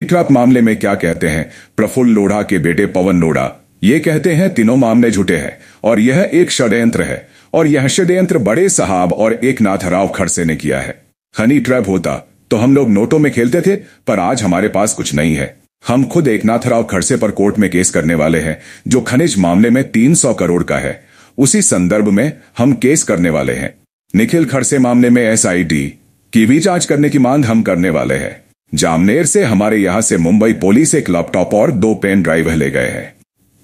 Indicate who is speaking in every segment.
Speaker 1: Trap मामले में क्या कहते हैं प्रफुल्ल लोढ़ा के बेटे पवन लोढ़ा? ये कहते हैं तीनों मामले झूठे हैं और यह एक षड्यंत्र है और यह षड्यंत्र बड़े साहब और एकनाथ राव खड़से ने किया है। हनी ट्रैप होता तो हम लोग नोटों में खेलते थे, पर आज हमारे पास कुछ नहीं है। हम खुद एकनाथ राव खड़से पर कोर्ट में केस करने वाले हैं, जो खनिज मामले में 300 करोड़ का है। उसी संदर्भ में हम केस करने वाले हैं। निखिल खड़से मामले में एसआईटी की भी जांच करने की मांग हम करने वाले हैं। जामनेर से हमारे यहां से मुंबई पुलिस एक लैपटॉप और 2 पेन ड्राइव ले गए हैं।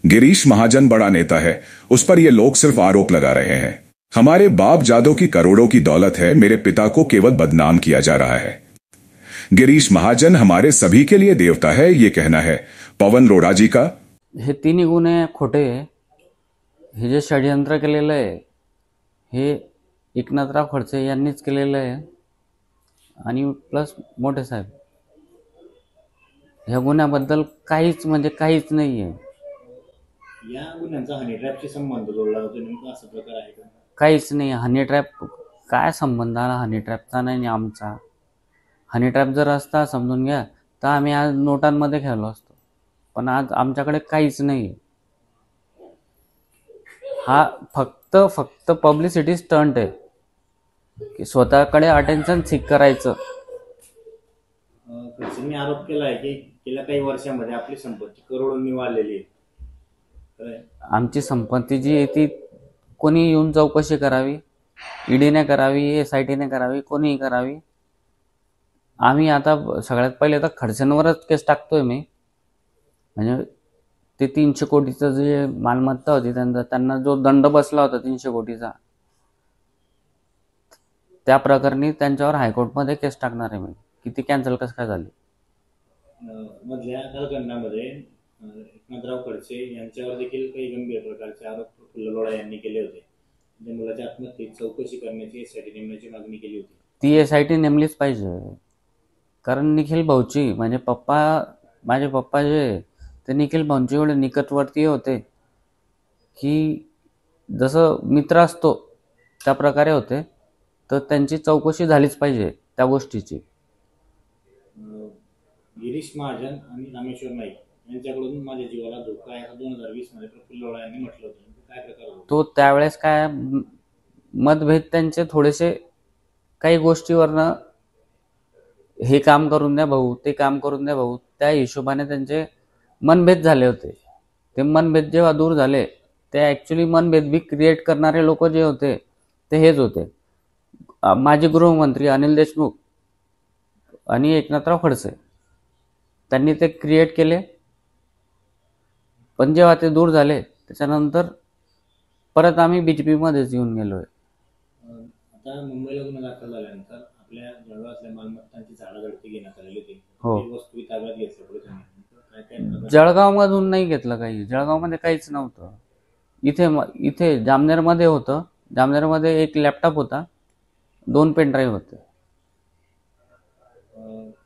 Speaker 1: गिरीश महाजन बड़ा नेता है, उस पर ये लोग सिर्फ आरोप लगा रहे हैं। हमारे बाप जादों की करोड़ों की दौलत है, मेरे पिता को केवल बदनाम किया जा रहा है। गिरीश महाजन हमारे सभी के लिए देवता है, ये कहना है पवन लोढ़ा जी का।
Speaker 2: हे तिन्ही गुन्हे खोटे, हे जे षड्यंत्र केलेलं आहे हे एकनाथराव खडसे यांनीच केलेलं आहे आणि प्लस मोठे साहेब। ह्या गुन्ह्याबद्दल काहीच म्हणजे काहीच नाही आहे।
Speaker 3: या गुन्ह्यांचा हनी ट्रॅपशी संबंध जोडला जातो, नेमका असा प्रकार आहे का?
Speaker 2: काहीच नाही। हनी ट्रॅप काय संबंध आला हनी ट्रॅपचा नाही आमचा। हनी ट्रॅप जर असता समजून घ्या तर आम्ही आज नोटांमध्ये खेळलो असतो, पण आज आमच्याकडे काहीच नाही। हा फक्त पब्लिसिटी स्टंट आहे की स्वतःकडे अटेन्शन सीक करायचं।
Speaker 3: खडसेंनी आरोप केला आहे की गेल्या काही वर्षांमध्ये आपली संपत्ती करोडोंनी वाढलेली आहे।
Speaker 2: आमची संपत्ती जी आहे ती कोणी येऊन चौकशी करावी, ईडीने करावी, एसआयटीने करावी, कोणीही करावी। आम्ही आता सगळ्यात पहिले तर खडसेंवरच केस टाकतोय मी। म्हणजे ते 300 कोटीचं जे मालमत्ता होती त्यांना जो दंड बसला होता 300 कोटीचा, त्या प्रकरणी त्यांच्यावर हायकोर्टमध्ये केस टाकणार आहे मी की ती कॅन्सल कसं काय झाली।
Speaker 3: मधल्या कालखंडामध्ये एकनाथराव खडसे यांच्यावर देखील काही गंभीर प्रकारचे आरोप प्रफुल्ल लोढ़ा यांनी केले होते। त्या मुलाच्या आत्महत्येची चौकशी करण्याची एसआयटी नेमण्याची मागणी केली होती।
Speaker 2: ती एसआयटी नेमलीच पाहिजे, कारण निखिल भाऊची म्हणजे माझे पप्पा जे ते निखिल भाऊंचे एवढे निकटवर्तीय होते की जसं मित्र असतो त्या प्रकारे होते, तर त्यांची चौकशी झालीच पाहिजे त्या गोष्टीची।
Speaker 3: गिरीश महाजन आणि रामेश्वर नाईक यांच्याकडून माझ्या जीवाला धोका आहे 2020 मध्ये प्रफुल्ल लोढ़ा यांनी म्हटलं होतं, काय प्रकार होता
Speaker 2: तो? त्यावेळेस काय मतभेद त्यांचे थोडेसे काही गोष्टीवरनं, हे काम करून द्या भाऊ, ते काम करून द्या भाऊ, त्या हिशोबाने त्यांचे मनभेद झाले होते। ते मनभेद जेव्हा दूर झाले, ते ॲक्च्युली मनभेद बी क्रिएट करणारे लोक जे होते ते हेच होते, माजी गृहमंत्री अनिल देशमुख आणि एकनाथराव खडसे। त्यांनी ते क्रिएट केले, पण जेव्हा ते दूर झाले त्याच्यानंतर परत आम्ही बीजेपीमध्येच येऊन गेलोय।
Speaker 3: आता मुंबईला गुन्हा दाखल झाल्यानंतर आपल्या जळगावातल्या मालमत्तांची झाडाझडती घेण्यात आलेली होती।
Speaker 2: हो,
Speaker 3: वस्तू ताब्यात घेतल्या पोलिसांनी।
Speaker 2: जळगावमधून नाही घेतलं काही, जळगावमध्ये काहीच नव्हतं। इथे जामनेरमध्ये होतं। जामनेरमध्ये एक लॅपटॉप होता, 2 पेन ड्राईव्ह होते।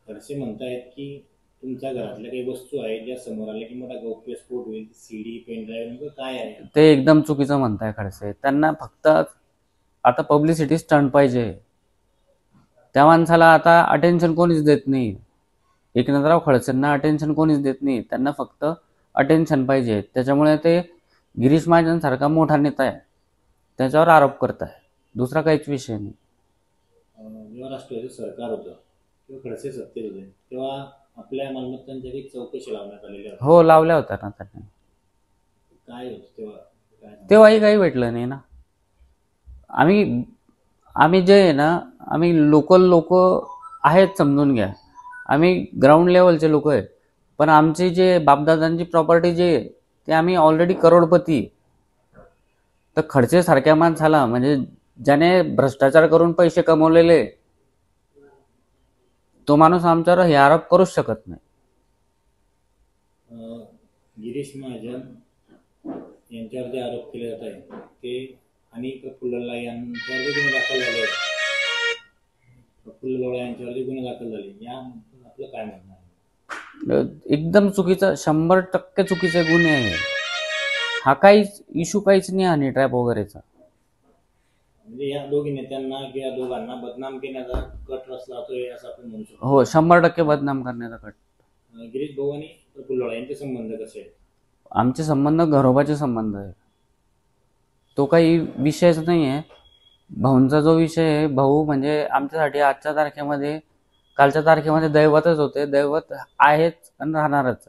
Speaker 3: खडसे म्हणतायत की तुमच्या घरातल्या काही वस्तू आहेत ज्या समोर आल्या की मोठा गौप्यस्फोट होईल, सीडी, पेन ड्राईव्ह, काय आहे
Speaker 2: ते एकदम चुकीचं म्हणताय खडसे। त्यांना फक्त आता पब्लिसिटी स्टंट पाहिजे। त्या माणसाला आता अटेन्शन कोणीच देत नाही। एकनाथराव खडसेंना अटेन्शन कोणीच देत नाही, त्यांना फक्त अटेन्शन पाहिजे। त्याच्यामुळे ते गिरीश महाजन सारखा मोठा नेता आहे त्याच्यावर आरोप करत आहे, दुसरा काहीच विषय नाही।
Speaker 3: जेव्हा राष्ट्रवादी सरकार होतं किंवा खडसे सत्तेत होते तेव्हा आपल्या मालमत्तांच्या काही चौकशी लावण्यात आलेल्या होत्या।
Speaker 2: हो, लावल्या होत्या ना त्यांनी।
Speaker 3: काय होतं
Speaker 2: तेव्हाही काही भेटलं नाही ना। आम्ही जे आहे ना, आम्ही लोकल लोक आहेत समजून घ्या, आम्ही ग्राउंड लेवलचे लोक आहे, पण आमची जे बापदादांची प्रॉपर्टी जे आहे ते आम्ही ऑलरेडी करोडपती। तर खडसे सारख्या माणसाला, म्हणजे ज्याने भ्रष्टाचार करून पैसे कमवलेले, तो माणूस आमच्यावर हे आरोप करूच शकत नाही।
Speaker 3: गिरीश महाजन यांच्यावर जे आरोप केले जात आहे ते आणि प्रफुल्ल लोढ़ा यांच्यावर जे गुन्हे दाखल झाले, प्रफुल्ल लोढ़ा यांच्यावर जे गुन्हे दाखल झाले, या आपलं काय म्हणणं आहे?
Speaker 2: एकदम चुकीचा, 100% चुकीचे गुन्हे आहे। हा काहीच इश्यू काहीच नाही हनी ट्रॅप वगैरेचा।
Speaker 3: म्हणजे या दोघी नेत्यांना किंवा दोघांना बदनाम करण्याचा कट रचला जातोय असं आपण म्हणू शकतो।
Speaker 2: हो, 100% बदनाम करण्याचा कट।
Speaker 3: गिरीश भाऊ आणि प्रफुल्ल लोढा यांचे संबंध कसे आहेत?
Speaker 2: आमचे संबंध घरोबाचे संबंध आहे. तो काही विषयच नाही आहे. भाऊंचा जो विषय आहे, भाऊ म्हणजे आमच्यासाठी आजच्या तारखेमध्ये, कालच्या तारखेमध्ये दैवतच होते. दैवत आहेच आणि राहणारच.